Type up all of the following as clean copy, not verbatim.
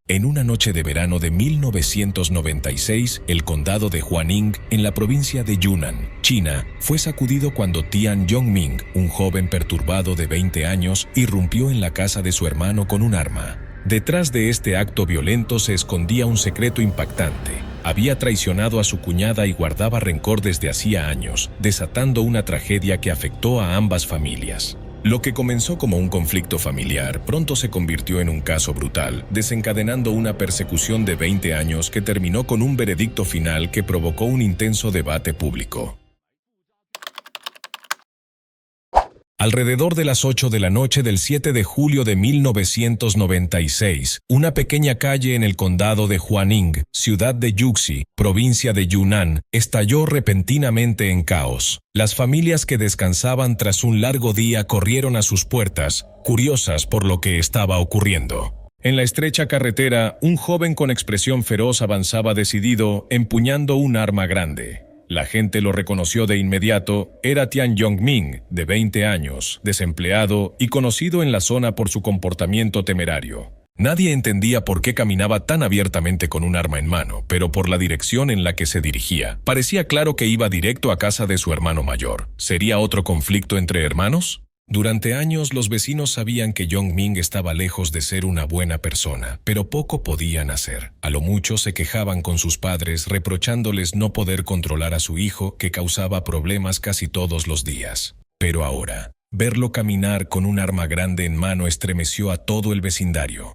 En una noche de verano de 1996, el condado de Huaning, en la provincia de Yunnan, China, fue sacudido cuando Tian Yongming, un joven perturbado de 20 años, irrumpió en la casa de su hermano con un arma. Detrás de este acto violento se escondía un secreto impactante. Había traicionado a su cuñada y guardaba rencor desde hacía años, desatando una tragedia que afectó a ambas familias. Lo que comenzó como un conflicto familiar pronto se convirtió en un caso brutal, desencadenando una persecución de 20 años que terminó con un veredicto final que provocó un intenso debate público. Alrededor de las 8 de la noche del 7 de julio de 1996, una pequeña calle en el condado de Huaning, ciudad de Yuxi, provincia de Yunnan, estalló repentinamente en caos. Las familias que descansaban tras un largo día corrieron a sus puertas, curiosas por lo que estaba ocurriendo. En la estrecha carretera, un joven con expresión feroz avanzaba decidido, empuñando un arma grande. La gente lo reconoció de inmediato. Era Tian Yongming, de 20 años, desempleado y conocido en la zona por su comportamiento temerario. Nadie entendía por qué caminaba tan abiertamente con un arma en mano, pero por la dirección en la que se dirigía, parecía claro que iba directo a casa de su hermano mayor. ¿Sería otro conflicto entre hermanos? Durante años los vecinos sabían que Yongming estaba lejos de ser una buena persona, pero poco podían hacer. A lo mucho se quejaban con sus padres, reprochándoles no poder controlar a su hijo, que causaba problemas casi todos los días. Pero ahora, verlo caminar con un arma grande en mano estremeció a todo el vecindario.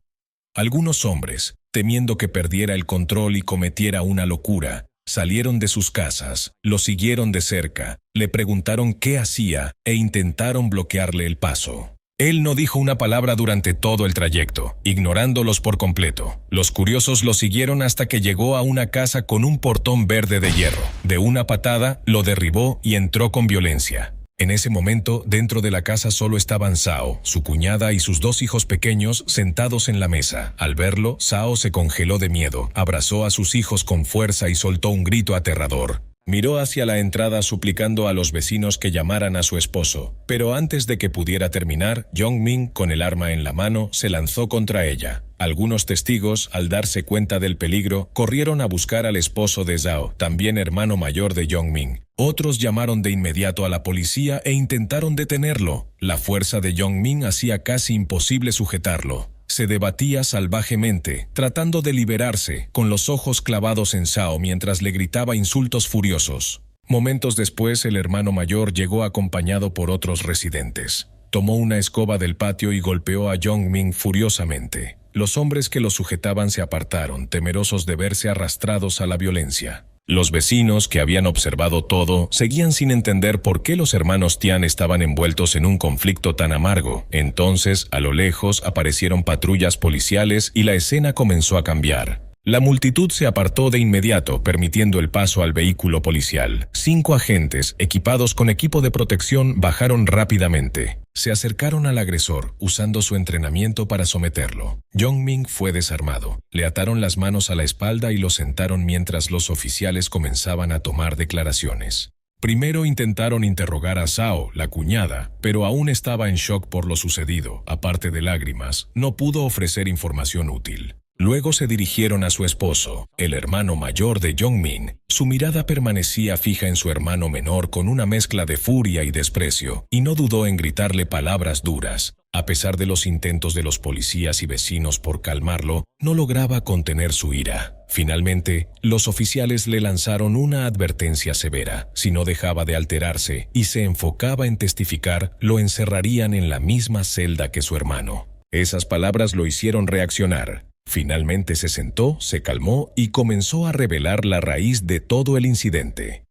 Algunos hombres, temiendo que perdiera el control y cometiera una locura, salieron de sus casas, lo siguieron de cerca, le preguntaron qué hacía e intentaron bloquearle el paso. Él no dijo una palabra durante todo el trayecto, ignorándolos por completo. Los curiosos lo siguieron hasta que llegó a una casa con un portón verde de hierro. De una patada, lo derribó y entró con violencia. En ese momento, dentro de la casa solo estaban Zhao, su cuñada y sus 2 hijos pequeños sentados en la mesa. Al verlo, Zhao se congeló de miedo, abrazó a sus hijos con fuerza y soltó un grito aterrador. Miró hacia la entrada suplicando a los vecinos que llamaran a su esposo, pero antes de que pudiera terminar, Yongming, con el arma en la mano, se lanzó contra ella. Algunos testigos, al darse cuenta del peligro, corrieron a buscar al esposo de Zhao, también hermano mayor de Yongming. Otros llamaron de inmediato a la policía e intentaron detenerlo. La fuerza de Yongming hacía casi imposible sujetarlo. Se debatía salvajemente, tratando de liberarse, con los ojos clavados en Zhao mientras le gritaba insultos furiosos. Momentos después, el hermano mayor llegó acompañado por otros residentes. Tomó una escoba del patio y golpeó a Yongming furiosamente. Los hombres que lo sujetaban se apartaron, temerosos de verse arrastrados a la violencia. Los vecinos, que habían observado todo, seguían sin entender por qué los hermanos Tian estaban envueltos en un conflicto tan amargo. Entonces, a lo lejos, aparecieron patrullas policiales y la escena comenzó a cambiar. La multitud se apartó de inmediato, permitiendo el paso al vehículo policial. 5 agentes, equipados con equipo de protección, bajaron rápidamente. Se acercaron al agresor, usando su entrenamiento para someterlo. Yongming fue desarmado. Le ataron las manos a la espalda y lo sentaron mientras los oficiales comenzaban a tomar declaraciones. Primero intentaron interrogar a Zhao, la cuñada, pero aún estaba en shock por lo sucedido. Aparte de lágrimas, no pudo ofrecer información útil. Luego se dirigieron a su esposo, el hermano mayor de Yongming. Su mirada permanecía fija en su hermano menor con una mezcla de furia y desprecio, y no dudó en gritarle palabras duras. A pesar de los intentos de los policías y vecinos por calmarlo, no lograba contener su ira. Finalmente, los oficiales le lanzaron una advertencia severa. Si no dejaba de alterarse y se enfocaba en testificar, lo encerrarían en la misma celda que su hermano. Esas palabras lo hicieron reaccionar. Finalmente se sentó, se calmó y comenzó a revelar la raíz de todo el incidente.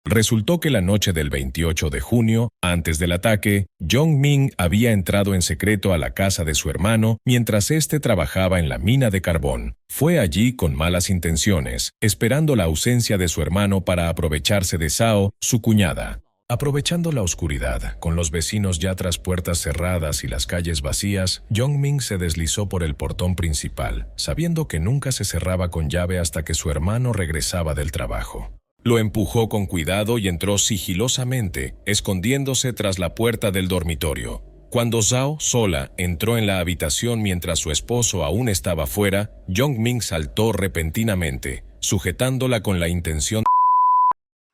Resultó que la noche del 28 de junio, antes del ataque, Yongming había entrado en secreto a la casa de su hermano mientras éste trabajaba en la mina de carbón. Fue allí con malas intenciones, esperando la ausencia de su hermano para aprovecharse de Zhao, su cuñada. Aprovechando la oscuridad, con los vecinos ya tras puertas cerradas y las calles vacías, Yongming se deslizó por el portón principal, sabiendo que nunca se cerraba con llave hasta que su hermano regresaba del trabajo. Lo empujó con cuidado y entró sigilosamente, escondiéndose tras la puerta del dormitorio. Cuando Zhao, sola, entró en la habitación mientras su esposo aún estaba fuera, Jong-min saltó repentinamente, sujetándola con la intención.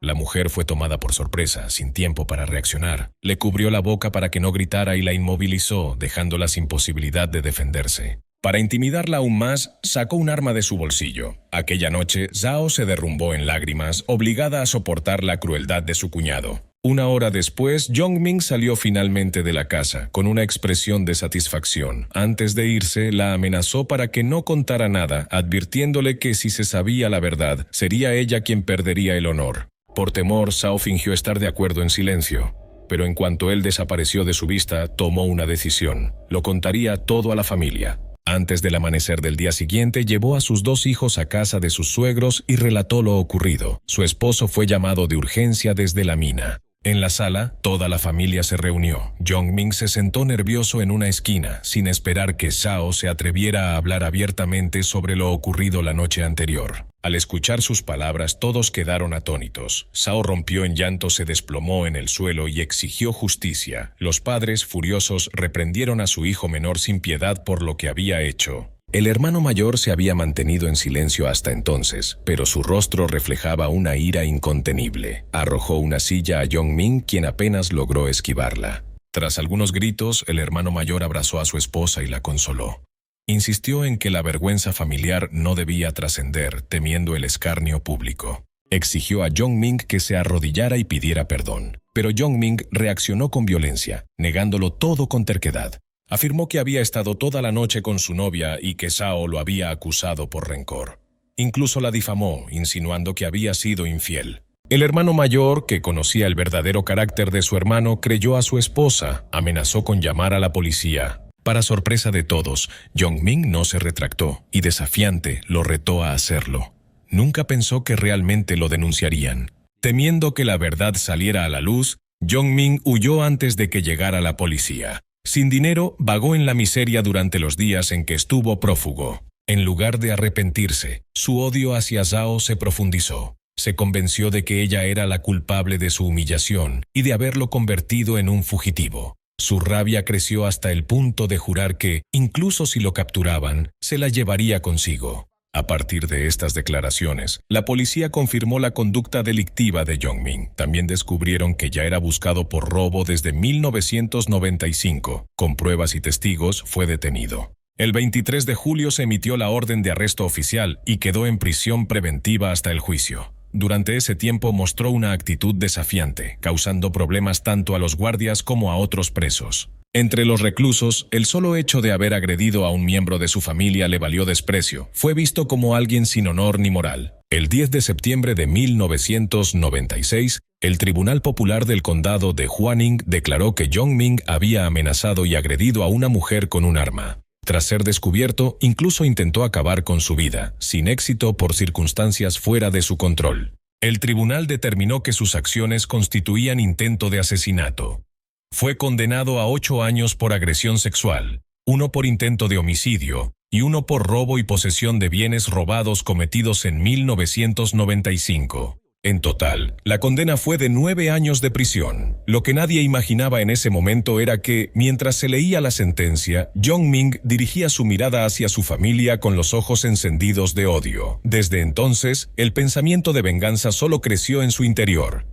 La mujer fue tomada por sorpresa, sin tiempo para reaccionar. Le cubrió la boca para que no gritara y la inmovilizó, dejándola sin posibilidad de defenderse. Para intimidarla aún más, sacó un arma de su bolsillo. Aquella noche, Zhao se derrumbó en lágrimas, obligada a soportar la crueldad de su cuñado. Una hora después, Jong-min salió finalmente de la casa, con una expresión de satisfacción. Antes de irse, la amenazó para que no contara nada, advirtiéndole que si se sabía la verdad, sería ella quien perdería el honor. Por temor, Zhao fingió estar de acuerdo en silencio. Pero en cuanto él desapareció de su vista, tomó una decisión. Lo contaría todo a la familia. Antes del amanecer del día siguiente, llevó a sus 2 hijos a casa de sus suegros y relató lo ocurrido. Su esposo fue llamado de urgencia desde la mina. En la sala, toda la familia se reunió. Jong-min se sentó nervioso en una esquina, sin esperar que Zhao se atreviera a hablar abiertamente sobre lo ocurrido la noche anterior. Al escuchar sus palabras, todos quedaron atónitos. Zhao rompió en llanto, se desplomó en el suelo y exigió justicia. Los padres, furiosos, reprendieron a su hijo menor sin piedad por lo que había hecho. El hermano mayor se había mantenido en silencio hasta entonces, pero su rostro reflejaba una ira incontenible. Arrojó una silla a Jong-min, quien apenas logró esquivarla. Tras algunos gritos, el hermano mayor abrazó a su esposa y la consoló. Insistió en que la vergüenza familiar no debía trascender, temiendo el escarnio público. Exigió a Jong-min que se arrodillara y pidiera perdón, pero Jong-min reaccionó con violencia, negándolo todo con terquedad. Afirmó que había estado toda la noche con su novia y que Zhao lo había acusado por rencor. Incluso la difamó, insinuando que había sido infiel. El hermano mayor, que conocía el verdadero carácter de su hermano, creyó a su esposa, amenazó con llamar a la policía. Para sorpresa de todos, Jong-min no se retractó y, desafiante, lo retó a hacerlo. Nunca pensó que realmente lo denunciarían. Temiendo que la verdad saliera a la luz, Jong-min huyó antes de que llegara la policía. Sin dinero, vagó en la miseria durante los días en que estuvo prófugo. En lugar de arrepentirse, su odio hacia Zhao se profundizó. Se convenció de que ella era la culpable de su humillación y de haberlo convertido en un fugitivo. Su rabia creció hasta el punto de jurar que, incluso si lo capturaban, se la llevaría consigo. A partir de estas declaraciones, la policía confirmó la conducta delictiva de Jong-min. También descubrieron que ya era buscado por robo desde 1995. Con pruebas y testigos, fue detenido. El 23 de julio se emitió la orden de arresto oficial y quedó en prisión preventiva hasta el juicio. Durante ese tiempo mostró una actitud desafiante, causando problemas tanto a los guardias como a otros presos. Entre los reclusos, el solo hecho de haber agredido a un miembro de su familia le valió desprecio. Fue visto como alguien sin honor ni moral. El 10 de septiembre de 1996, el Tribunal Popular del Condado de Hwaning declaró que Jong-min había amenazado y agredido a una mujer con un arma. Tras ser descubierto, incluso intentó acabar con su vida, sin éxito por circunstancias fuera de su control. El tribunal determinó que sus acciones constituían intento de asesinato. Fue condenado a 8 años por agresión sexual, 1 por intento de homicidio y 1 por robo y posesión de bienes robados cometidos en 1995. En total, la condena fue de 9 años de prisión. Lo que nadie imaginaba en ese momento era que, mientras se leía la sentencia, Jong-min dirigía su mirada hacia su familia con los ojos encendidos de odio. Desde entonces, el pensamiento de venganza solo creció en su interior.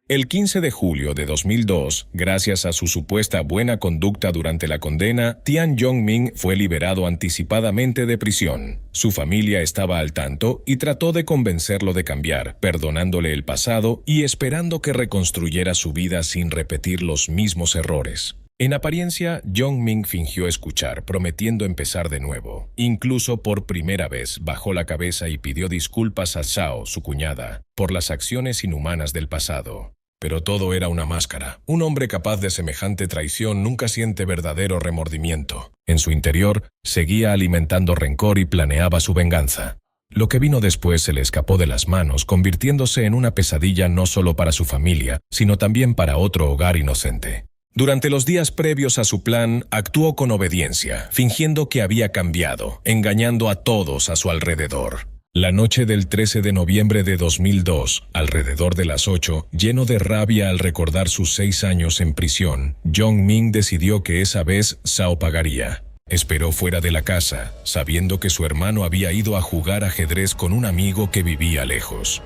El 15 de julio de 2002, gracias a su supuesta buena conducta durante la condena, Tian Jong-min fue liberado anticipadamente de prisión. Su familia estaba al tanto y trató de convencerlo de cambiar, perdonándole el pasado y esperando que reconstruyera su vida sin repetir los mismos errores. En apariencia, Jong-min fingió escuchar, prometiendo empezar de nuevo. Incluso por primera vez bajó la cabeza y pidió disculpas a Zhao, su cuñada, por las acciones inhumanas del pasado. Pero todo era una máscara. Un hombre capaz de semejante traición nunca siente verdadero remordimiento. En su interior, seguía alimentando rencor y planeaba su venganza. Lo que vino después se le escapó de las manos, convirtiéndose en una pesadilla no solo para su familia, sino también para otro hogar inocente. Durante los días previos a su plan, actuó con obediencia, fingiendo que había cambiado, engañando a todos a su alrededor. La noche del 13 de noviembre de 2002, alrededor de las 8, lleno de rabia al recordar sus 6 años en prisión, Jong-min decidió que esa vez Sao pagaría. Esperó fuera de la casa, sabiendo que su hermano había ido a jugar ajedrez con un amigo que vivía lejos.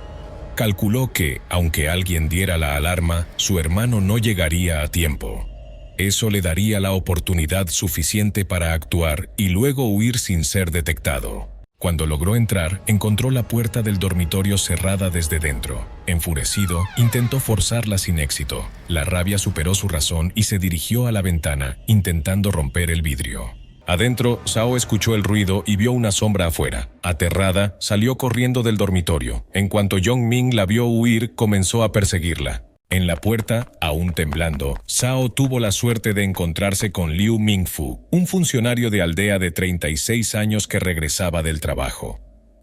Calculó que, aunque alguien diera la alarma, su hermano no llegaría a tiempo. Eso le daría la oportunidad suficiente para actuar y luego huir sin ser detectado. Cuando logró entrar, encontró la puerta del dormitorio cerrada desde dentro. Enfurecido, intentó forzarla sin éxito. La rabia superó su razón y se dirigió a la ventana, intentando romper el vidrio. Adentro, Sao escuchó el ruido y vio una sombra afuera. Aterrada, salió corriendo del dormitorio. En cuanto Jong-min la vio huir, comenzó a perseguirla. En la puerta, aún temblando, Sao tuvo la suerte de encontrarse con Liu Mingfu, un funcionario de aldea de 36 años que regresaba del trabajo.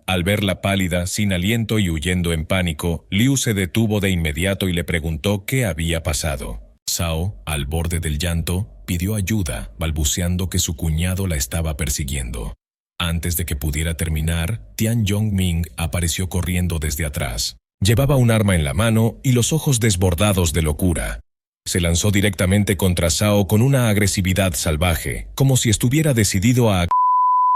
Al verla pálida, sin aliento y huyendo en pánico, Liu se detuvo de inmediato y le preguntó qué había pasado. Sao, al borde del llanto, pidió ayuda, balbuceando que su cuñado la estaba persiguiendo. Antes de que pudiera terminar, Tian Jong-min apareció corriendo desde atrás. Llevaba un arma en la mano y los ojos desbordados de locura. Se lanzó directamente contra Sao con una agresividad salvaje, como si estuviera decidido a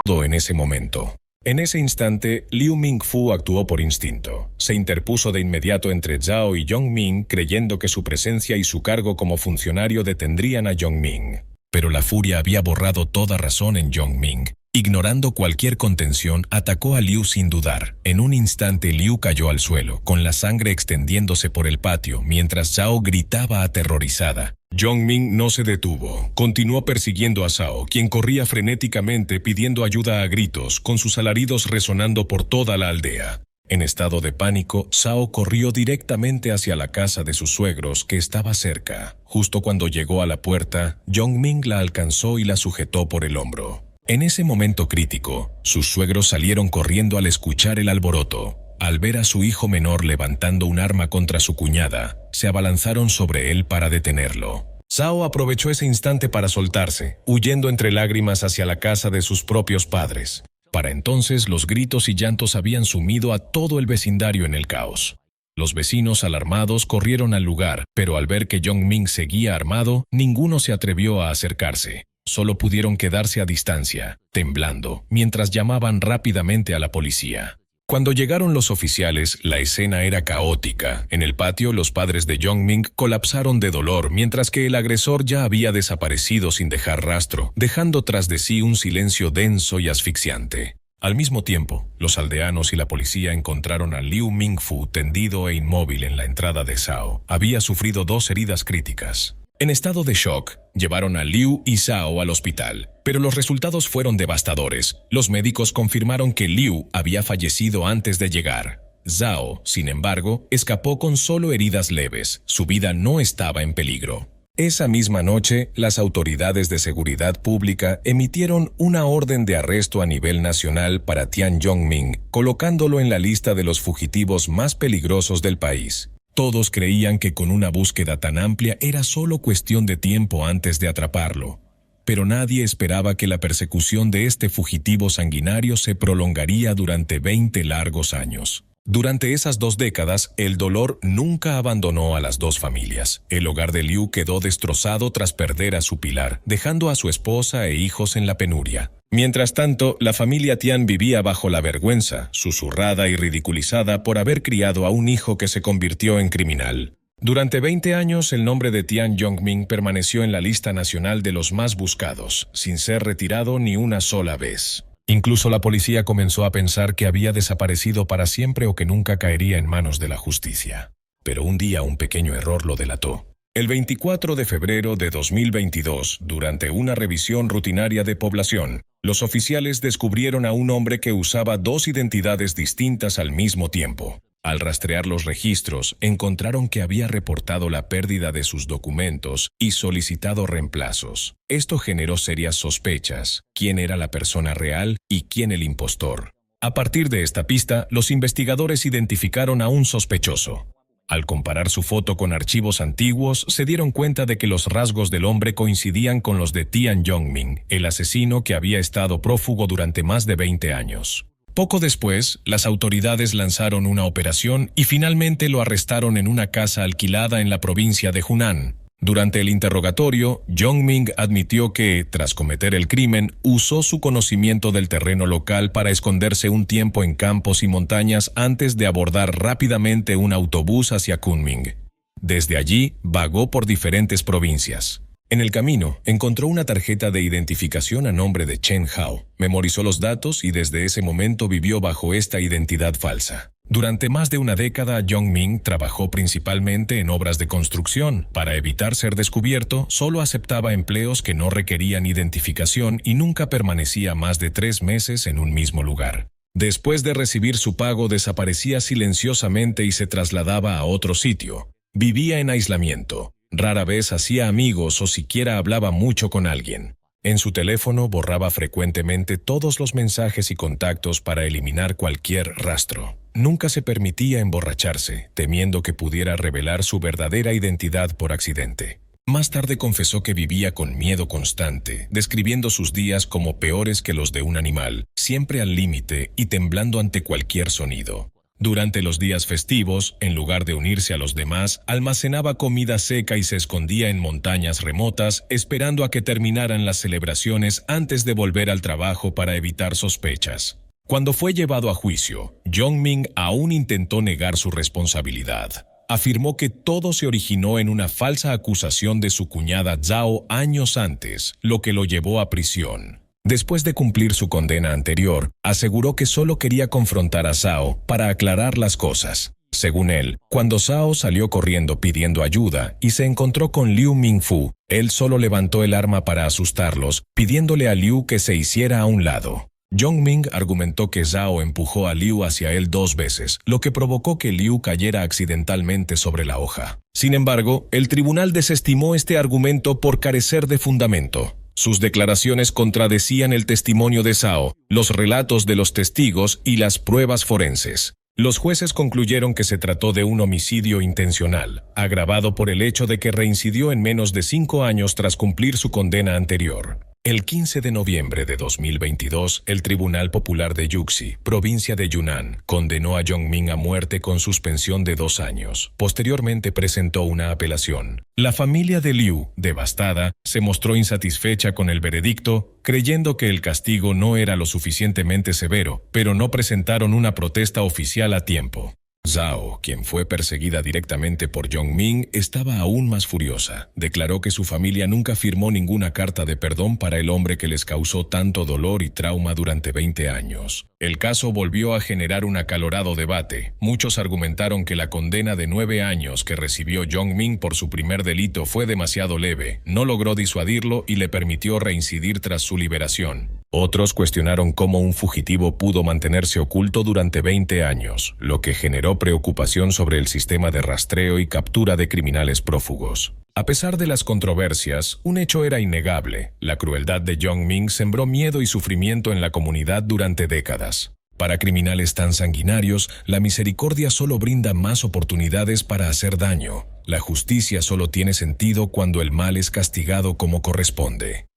todo en ese momento. En ese instante, Liu Mingfu actuó por instinto. Se interpuso de inmediato entre Zhao y Jong-min, creyendo que su presencia y su cargo como funcionario detendrían a Jong-min. Pero la furia había borrado toda razón en Jong-min. Ignorando cualquier contención, atacó a Liu sin dudar. En un instante Liu cayó al suelo, con la sangre extendiéndose por el patio, mientras Zhao gritaba aterrorizada. Jong-min no se detuvo. Continuó persiguiendo a Zhao, quien corría frenéticamente pidiendo ayuda a gritos, con sus alaridos resonando por toda la aldea. En estado de pánico, Zhao corrió directamente hacia la casa de sus suegros, que estaba cerca. Justo cuando llegó a la puerta, Jong-min la alcanzó y la sujetó por el hombro. En ese momento crítico, sus suegros salieron corriendo al escuchar el alboroto. Al ver a su hijo menor levantando un arma contra su cuñada, se abalanzaron sobre él para detenerlo. Zhao aprovechó ese instante para soltarse, huyendo entre lágrimas hacia la casa de sus propios padres. Para entonces, los gritos y llantos habían sumido a todo el vecindario en el caos. Los vecinos alarmados corrieron al lugar, pero al ver que Jong-min seguía armado, ninguno se atrevió a acercarse. Solo pudieron quedarse a distancia, temblando, mientras llamaban rápidamente a la policía. Cuando llegaron los oficiales, la escena era caótica. En el patio, los padres de Jong-min colapsaron de dolor, mientras que el agresor ya había desaparecido sin dejar rastro, dejando tras de sí un silencio denso y asfixiante. Al mismo tiempo, los aldeanos y la policía encontraron a Liu Mingfu tendido e inmóvil en la entrada de Zhao. Había sufrido 2 heridas críticas. En estado de shock, llevaron a Liu y Zhao al hospital, pero los resultados fueron devastadores. Los médicos confirmaron que Liu había fallecido antes de llegar. Zhao, sin embargo, escapó con solo heridas leves. Su vida no estaba en peligro. Esa misma noche, las autoridades de seguridad pública emitieron una orden de arresto a nivel nacional para Tian Jong-min, colocándolo en la lista de los fugitivos más peligrosos del país. Todos creían que con una búsqueda tan amplia era solo cuestión de tiempo antes de atraparlo. Pero nadie esperaba que la persecución de este fugitivo sanguinario se prolongaría durante 20 largos años. Durante esas 2 décadas, el dolor nunca abandonó a las 2 familias. El hogar de Liu quedó destrozado tras perder a su pilar, dejando a su esposa e hijos en la penuria. Mientras tanto, la familia Tian vivía bajo la vergüenza, susurrada y ridiculizada por haber criado a un hijo que se convirtió en criminal. Durante 20 años, el nombre de Tian Jong-min permaneció en la lista nacional de los más buscados, sin ser retirado ni una sola vez. Incluso la policía comenzó a pensar que había desaparecido para siempre o que nunca caería en manos de la justicia. Pero un día un pequeño error lo delató. El 24 de febrero de 2022, durante una revisión rutinaria de población, los oficiales descubrieron a un hombre que usaba 2 identidades distintas al mismo tiempo. Al rastrear los registros, encontraron que había reportado la pérdida de sus documentos y solicitado reemplazos. Esto generó serias sospechas: quién era la persona real y quién el impostor. A partir de esta pista, los investigadores identificaron a un sospechoso. Al comparar su foto con archivos antiguos, se dieron cuenta de que los rasgos del hombre coincidían con los de Tian Jong-min, el asesino que había estado prófugo durante más de 20 años. Poco después, las autoridades lanzaron una operación y finalmente lo arrestaron en una casa alquilada en la provincia de Hunan. Durante el interrogatorio, Yong-Ming admitió que, tras cometer el crimen, usó su conocimiento del terreno local para esconderse un tiempo en campos y montañas antes de abordar rápidamente un autobús hacia Kunming. Desde allí, vagó por diferentes provincias. En el camino, encontró una tarjeta de identificación a nombre de Chen Hao, memorizó los datos y desde ese momento vivió bajo esta identidad falsa. Durante más de una década, Yong-Ming trabajó principalmente en obras de construcción. Para evitar ser descubierto, solo aceptaba empleos que no requerían identificación y nunca permanecía más de 3 meses en un mismo lugar. Después de recibir su pago, desaparecía silenciosamente y se trasladaba a otro sitio. Vivía en aislamiento. Rara vez hacía amigos o siquiera hablaba mucho con alguien. En su teléfono borraba frecuentemente todos los mensajes y contactos para eliminar cualquier rastro. Nunca se permitía emborracharse, temiendo que pudiera revelar su verdadera identidad por accidente. Más tarde confesó que vivía con miedo constante, describiendo sus días como peores que los de un animal, siempre al límite y temblando ante cualquier sonido. Durante los días festivos, en lugar de unirse a los demás, almacenaba comida seca y se escondía en montañas remotas, esperando a que terminaran las celebraciones antes de volver al trabajo para evitar sospechas. Cuando fue llevado a juicio, Yong-Ming aún intentó negar su responsabilidad. Afirmó que todo se originó en una falsa acusación de su cuñada Zhao años antes, lo que lo llevó a prisión. Después de cumplir su condena anterior, aseguró que solo quería confrontar a Zhao para aclarar las cosas. Según él, cuando Zhao salió corriendo pidiendo ayuda y se encontró con Liu Mingfu, él solo levantó el arma para asustarlos, pidiéndole a Liu que se hiciera a un lado. Yong-Ming argumentó que Zhao empujó a Liu hacia él 2 veces, lo que provocó que Liu cayera accidentalmente sobre la hoja. Sin embargo, el tribunal desestimó este argumento por carecer de fundamento. Sus declaraciones contradecían el testimonio de Zhao, los relatos de los testigos y las pruebas forenses. Los jueces concluyeron que se trató de un homicidio intencional, agravado por el hecho de que reincidió en menos de 5 años tras cumplir su condena anterior. El 15 de noviembre de 2022, el Tribunal Popular de Yuxi, provincia de Yunnan, condenó a Yong-Ming a muerte con suspensión de 2 años. Posteriormente presentó una apelación. La familia de Liu, devastada, se mostró insatisfecha con el veredicto, creyendo que el castigo no era lo suficientemente severo, pero no presentaron una protesta oficial a tiempo. Zhao, quien fue perseguida directamente por Yong-Ming, estaba aún más furiosa. Declaró que su familia nunca firmó ninguna carta de perdón para el hombre que les causó tanto dolor y trauma durante 20 años. El caso volvió a generar un acalorado debate. Muchos argumentaron que la condena de 9 años que recibió Yong-Ming por su primer delito fue demasiado leve, no logró disuadirlo y le permitió reincidir tras su liberación. Otros cuestionaron cómo un fugitivo pudo mantenerse oculto durante 20 años, lo que generó preocupación sobre el sistema de rastreo y captura de criminales prófugos. A pesar de las controversias, un hecho era innegable: la crueldad de Yong-Ming sembró miedo y sufrimiento en la comunidad durante décadas. Para criminales tan sanguinarios, la misericordia solo brinda más oportunidades para hacer daño. La justicia solo tiene sentido cuando el mal es castigado como corresponde.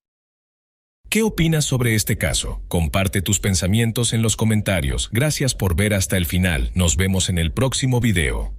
¿Qué opinas sobre este caso? Comparte tus pensamientos en los comentarios. Gracias por ver hasta el final. Nos vemos en el próximo video.